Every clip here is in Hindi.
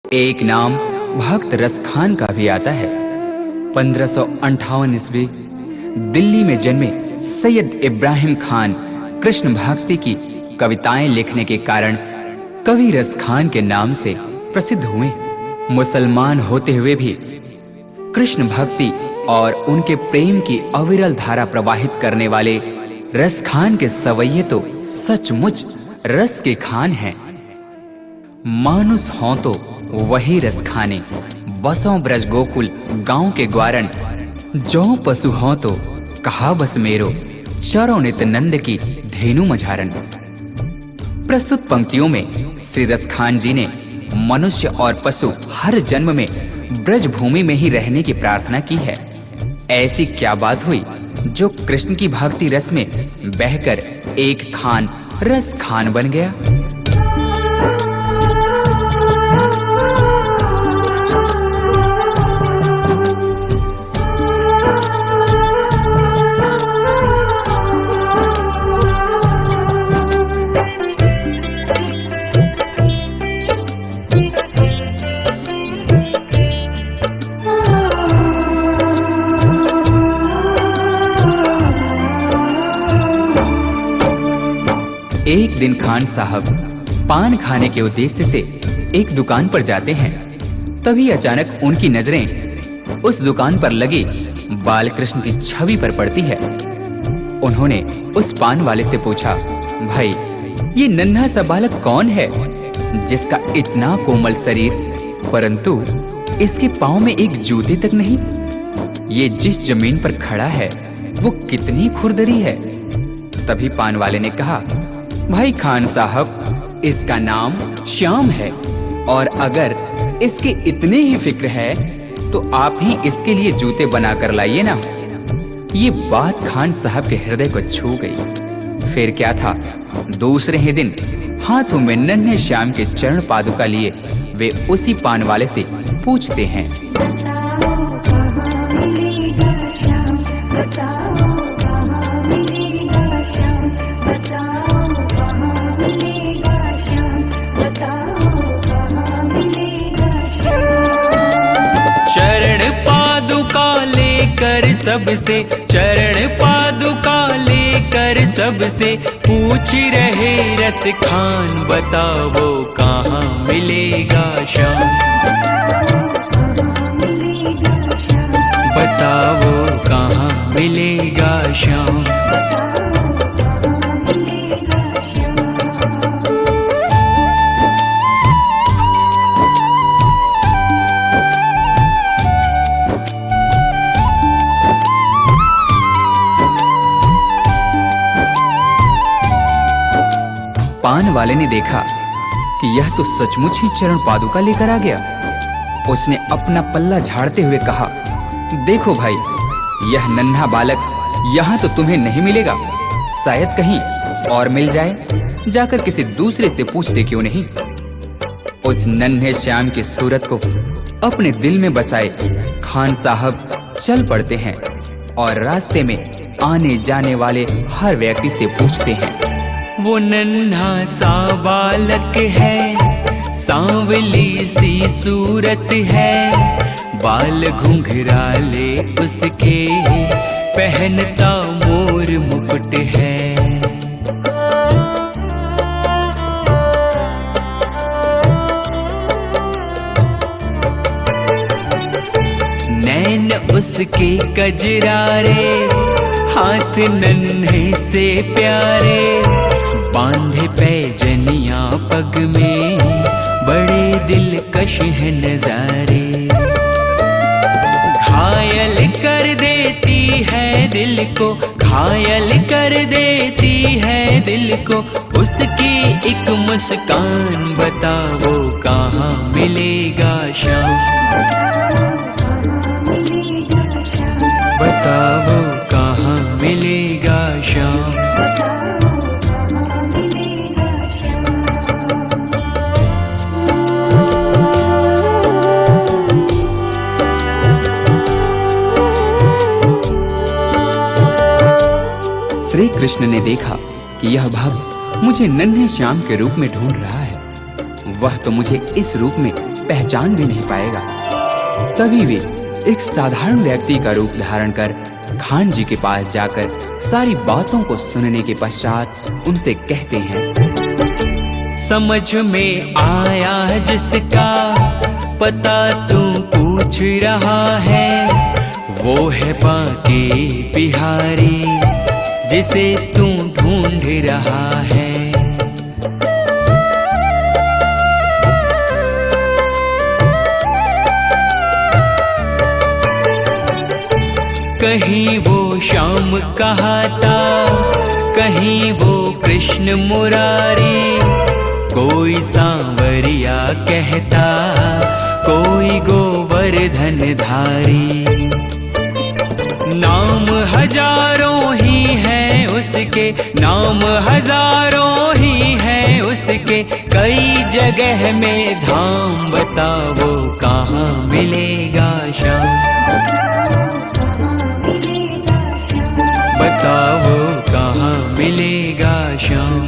एक नाम भक्त रस खान का भी आता है। 1558 ईस्वी दिल्ली में जन्मे सैयद इब्राहिम खान कृष्ण भक्ति की कविताएं लिखने के कारण कवि रस खान के नाम से प्रसिद्ध हुए। मुसलमान होते हुए भी कृष्ण भक्ति और उनके प्रेम की अविरल धारा प्रवाहित करने वाले रस खान के सवैये तो सचमुच रस के खान हैं। मानुस हों तो वही रस खाने, बसों ब्रज गोकुल गांव के ग्वारन। जो पशु हों तो कहा बस मेरो, चरो नित नंद की धेनु मझारन। प्रस्तुत पंक्तियों में श्री रस खान जी ने मनुष्य और पशु हर जन्म में ब्रज भूमि में ही रहने की प्रार्थना की है। ऐसी क्या बात हुई जो कृष्ण की भक्ति रस में बहकर एक खान रस खान बन गया। एक दिन खान साहब पान खाने के उद्देश्य से एक दुकान पर जाते हैं। तभी अचानक उनकी नजरें उस दुकान पर लगी बालकृष्ण की छवि पर पड़ती है। उन्होंने उस पान वाले से पूछा, भाई ये नन्हा सा बालक कौन है जिसका इतना कोमल शरीर परंतु इसके पांव में एक जूते तक नहीं? ये जिस जमीन पर खड़ा है वो कितनी खुरदरी है। तभी पान वाले ने कहा, भाई खान साहब इसका नाम श्याम है और अगर इसके इतने ही फिक्र है तो आप ही इसके लिए जूते बना कर लाइए ना। ये बात खान साहब के हृदय को छू गई। फिर क्या था, दूसरे ही दिन हाथों में नन्हे श्याम के चरण पादुका लिए वे उसी पान वाले से पूछते हैं, सबसे चरण पादुका लेकर सबसे पूछ रहे रस खान, बताओ कहाँ मिलेगा श्याम, बताओ कहाँ मिलेगा श्याम। पान वाले ने देखा कि यह तो सचमुच ही चरण पादुका लेकर आ गया। उसने अपना पल्ला झाड़ते हुए कहा, देखो भाई यह नन्हा बालक यहाँ तो तुम्हें नहीं मिलेगा, शायद कहीं और मिल जाए, जाकर किसी दूसरे से पूछते क्यों नहीं। उस नन्हे श्याम की सूरत को अपने दिल में बसाए खान साहब चल पड़ते हैं और रास्ते में आने जाने वाले हर व्यक्ति से पूछते हैं, वो नन्हा सा बालक है, सांवली सी सूरत है, बाल घुंघराले उसके, पहनता मोर मुकुट है। नैन उसके कजरारे, हाथ नन्हे से प्यारे, बांधे पैजनिया पग में, बड़े दिलकश है नजारे। घायल कर देती है दिल को, घायल कर देती है दिल को, उसकी एक मुस्कान, बताओ कहाँ मिलेगा श्याम, बताओ कहाँ मिलेगा श्याम। श्री कृष्ण ने देखा कि यह भक्त मुझे नन्हे श्याम के रूप में ढूंढ रहा है। वह तो मुझे इस रूप में पहचान भी नहीं पाएगा। तभी वे एक साधारण व्यक्ति का रूप धारण कर खान जी के पास जाकर सारी बातों को सुनने के पश्चात उनसे कहते हैं, समझ में आया जिसका पता तू पूछ रहा है, वो है बांके बिहारी जिसे तू ढूंढ रहा है। कहीं वो श्याम कहाता, कहीं वो कृष्ण मुरारी, कोई सांवरिया कहता, कोई गोवर्धन धारी। नाम हजारों ही हैं उसके, नाम हजारों ही हैं उसके, कई जगह में धाम, बताओ कहाँ मिलेगा श्याम, बताओ कहाँ मिलेगा श्याम।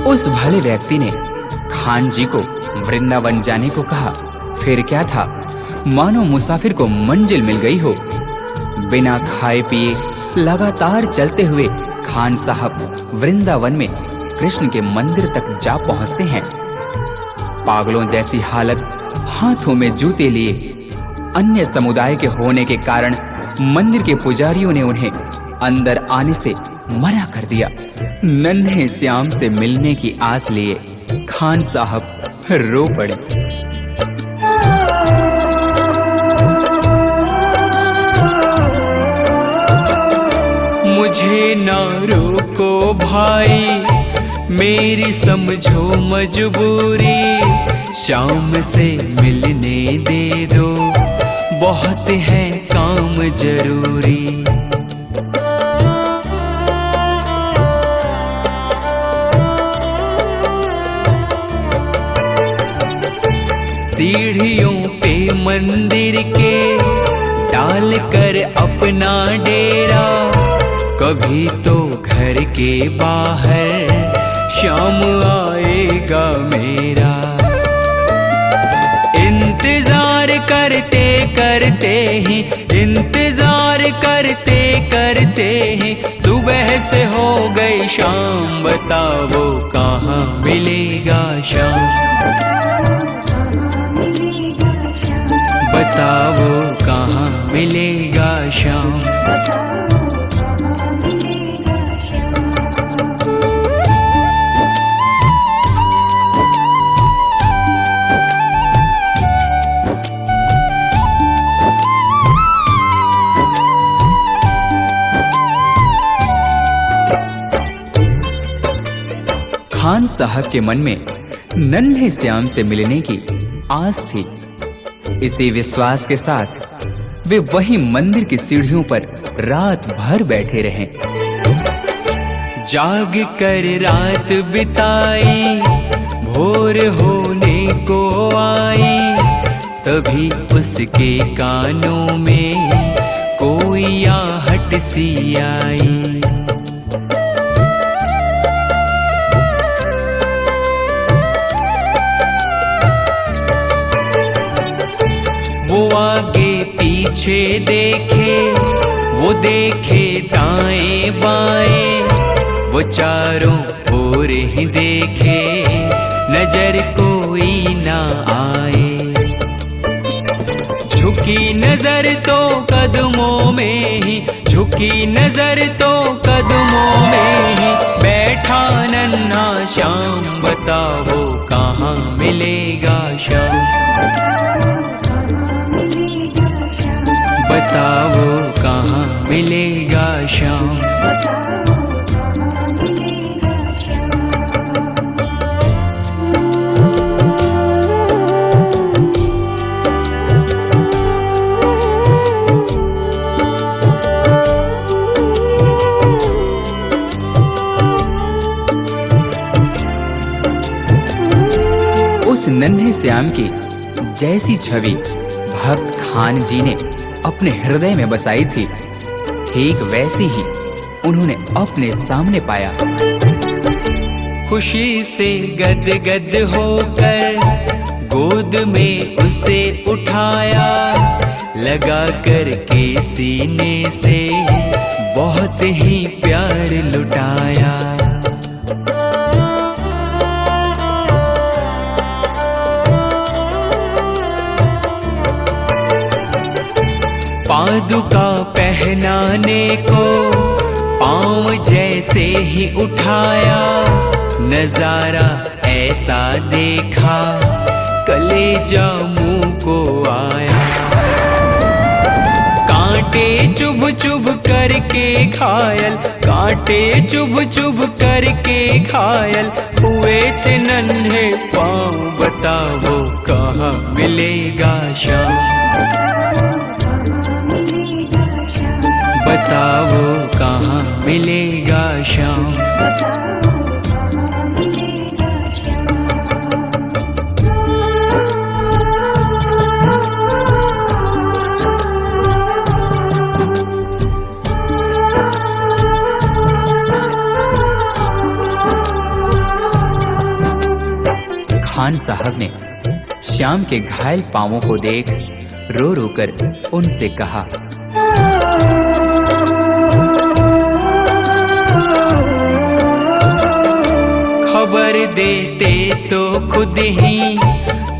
उस भले व्यक्ति ने खान जी को वृंदावन जाने को कहा। फिर क्या था, मानो मुसाफिर को मंजिल मिल गई हो। बिना खाए पिए लगातार चलते हुए खान साहब वृंदावन में कृष्ण के मंदिर तक जा पहुंचते हैं। पागलों जैसी हालत, हाथों में जूते लिए, अन्य समुदाय के होने के कारण मंदिर के पुजारियों ने उन्हें अंदर आने से मना कर दिया। नन्हे श्याम से मिलने की आस लिए खान साहब रो पड़े। मुझे ना रोको भाई, मेरी समझो मजबूरी, शाम से मिलने दे दो, बहुत है काम जरूरी। सीढ़ियों पे मंदिर के डाल कर अपना डेरा, कभी तो घर के बाहर शाम आएगा मेरा। इंतजार करते करते ही, इंतजार करते करते ही सुबह से हो गई शाम, बताओ कहाँ मिलेगा शाम, बताओ कहाँ मिलेगा श्याम। खान साहब के मन में नन्हे श्याम से मिलने की आस थी। इसी विश्वास के साथ वे वहीं मंदिर की सीढ़ियों पर रात भर बैठे रहे। जाग कर रात बिताई, भोर होने को आई, तभी उसके कानों में कोई आहट सी आई। वो आगे पीछे देखे, वो देखे दाएं बाएं, वो चारों ओर ही देखे, नजर कोई ना आए। झुकी नजर तो कदमों में ही, झुकी नजर तो कदमों में ही बैठा नन्हा श्याम, बताओ कहाँ मिलेगा श्याम, बताओ कहाँ मिलेगा श्याम। उस नन्हे श्याम की जैसी छवि भक्त खान जी ने अपने हृदय में बसाई थी, ठीक वैसी ही उन्होंने अपने सामने पाया। खुशी से गदगद होकर गोद में उसे उठाया, लगा कर के सीने से बहुत ही प्यार लुटाया। पादुका पहनाने को पाँव जैसे ही उठाया, नजारा ऐसा देखा कलेजा मुंह को आया। कांटे चुभ चुभ करके घायल, कांटे चुभ चुभ करके घायल हुए थे नन्हे पाँव। बताओ कहाँ मिलेगा शाम, बताओ कहाँ मिलेगा शाम। खान साहब ने श्याम के घायल पांवों को देख रो रो कर उनसे कहा, खबर देते तो खुद ही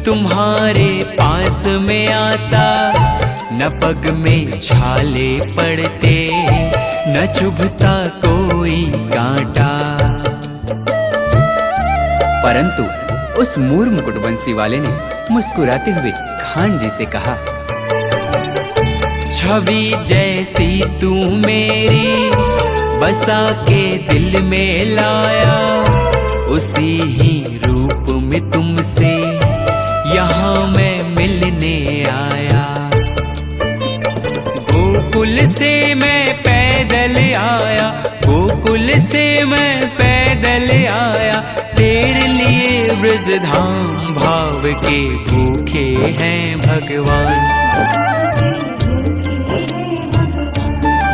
तुम्हारे पास में आता, न पग में छाले पड़ते न चुभता कोई कांटा। परंतु उस मूर मुकुटवंशी वाले ने मुस्कुराते हुए खान जी से कहा, छवि जैसी तू मेरी बसा के दिल में लाया, उसी ही रूप में तुमसे यहाँ मैं मिलने आया। गोकुल से मैं पैदल आया, गोकुल से मैं पैदल आया, तेरे लिए ब्रजधाम भाव के भूखे हैं भगवान,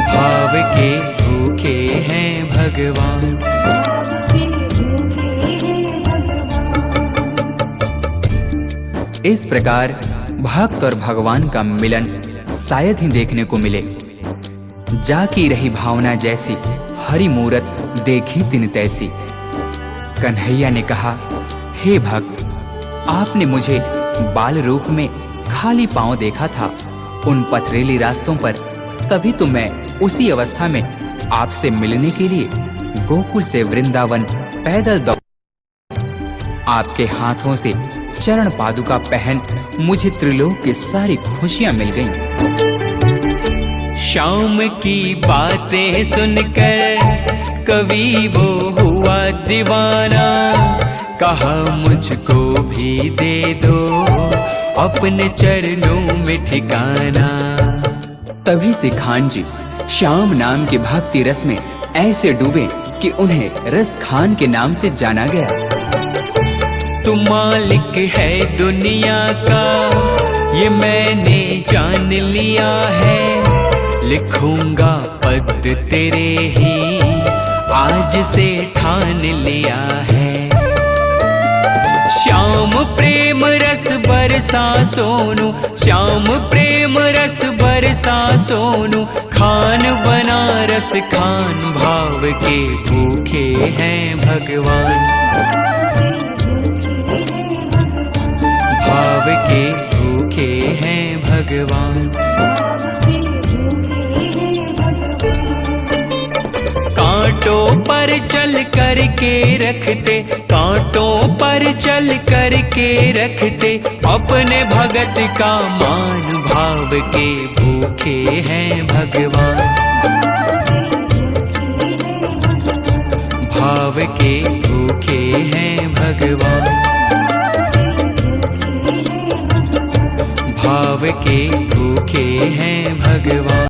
भाव के भूखे हैं भगवान। इस प्रकार भक्त और भगवान का मिलन शायद ही देखने को मिले। जाकी रही भावना जैसी हरि मूरत देखी तिन तैसी। कन्हैया ने कहा, हे भक्त, आपने मुझे बाल रूप में खाली पांव देखा था उन पथरीली रास्तों पर, तभी तो मैं उसी अवस्था में आपसे मिलने के लिए गोकुल से वृंदावन पैदल दौड़। आपके हाथों से चरण पादुका पहन मुझे त्रिलोक की सारी खुशियां मिल गईं। शाम की बातें सुनकर कवि वो हुआ दीवाना, कहा मुझको भी दे दो अपने चरणों में ठिकाना। तभी से खान जी श्याम नाम के भक्ति रस में ऐसे डूबे कि उन्हें रस खान के नाम से जाना गया। तू मालिक है दुनिया का ये मैंने जान लिया है, लिखूंगा पद तेरे ही आज से ठान लिया है। श्याम प्रेम रस बरसा सोनू, श्याम प्रेम रस बरसा सोनू, खान बनारस खान भाव के भूखे हैं भगवान, भाव के भूखे हैं भगवान। कांटों पर चल कर के रखते, कांटों पर चल कर के रखते, अपने भगत का मान भाव के भूखे हैं भगवान, भाव के भूखे हैं भगवान, भाव के भूखे हैं भगवान।